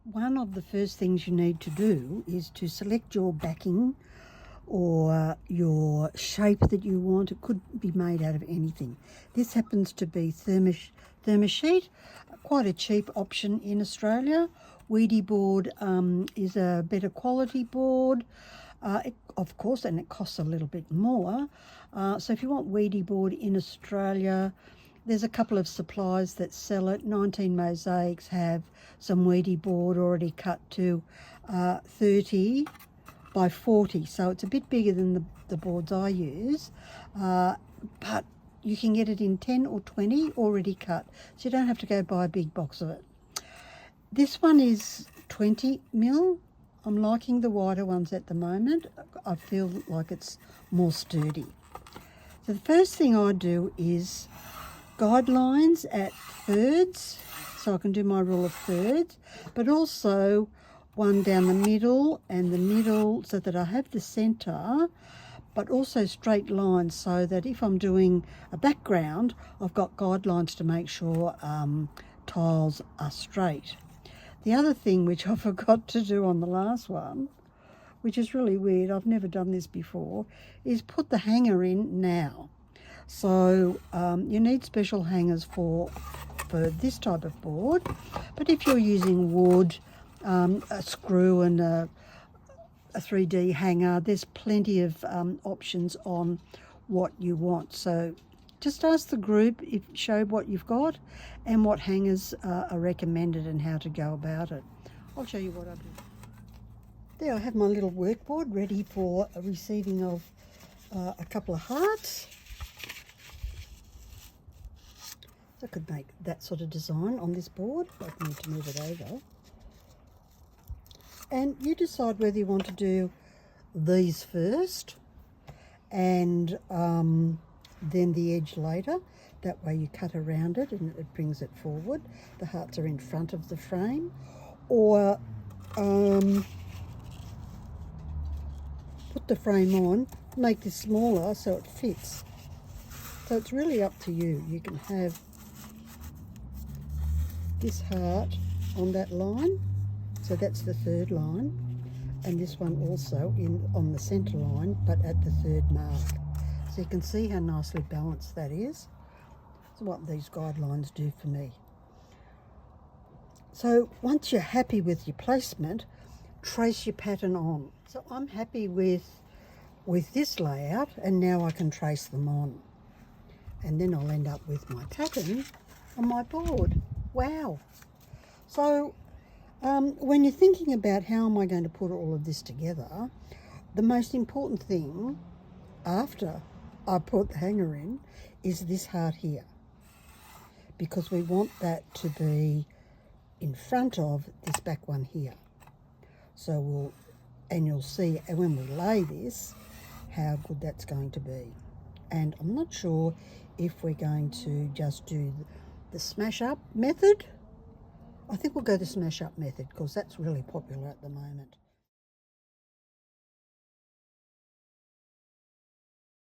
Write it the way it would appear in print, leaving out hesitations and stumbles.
one of the first things you need to do is to select your backing or your shape that you want. It could be made out of anything. This happens to be thermosheet, quite a cheap option in Australia. Weedy board is a better quality board, of course, and it costs a little bit more. So if you want weedy board in Australia, there's a couple of suppliers that sell it. 19 Mosaics have some weedy board already cut to 30 by 40, so it's a bit bigger than the boards I use, but you can get it in 10 or 20 already cut, so you don't have to go buy a big box of it. This one is 20 mil. I'm liking the wider ones at the moment. I feel like it's more sturdy. So the first thing I do is guidelines at thirds, so I can do my rule of thirds, but also one down the middle and the middle, so that I have the centre, but also straight lines, so that if I'm doing a background, I've got guidelines to make sure tiles are straight. The other thing which I forgot to do on the last one, which is really weird, I've never done this before, is put the hanger in now. So you need special hangers for this type of board, but if you're using wood, a screw and a 3D hanger, there's plenty of options on what you want. So just ask the group, show what you've got and what hangers are recommended and how to go about it. I'll show you what I do. There I have my little workboard ready for a receiving of a couple of hearts. I could make that sort of design on this board. I need to move it over. And you decide whether you want to do these first and then the edge later. That way you cut around it and it brings it forward. The hearts are in front of the frame. Or put the frame on, make this smaller so it fits. So it's really up to you. You can have this heart on that line, so that's the third line, and this one also on the centre line, but at the third mark. So you can see how nicely balanced that is. That's what these guidelines do for me. So once you're happy with your placement, trace your pattern on. So I'm happy with this layout, and now I can trace them on. And then I'll end up with my pattern on my board. Wow. So when you're thinking about how am I going to put all of this together, the most important thing after I put the hanger in is this heart here, because we want that to be in front of this back one here. So you'll see when we lay this how good that's going to be. And I'm not sure if we're going to just do the smash up method. I think we'll go the smash up method because that's really popular at the moment.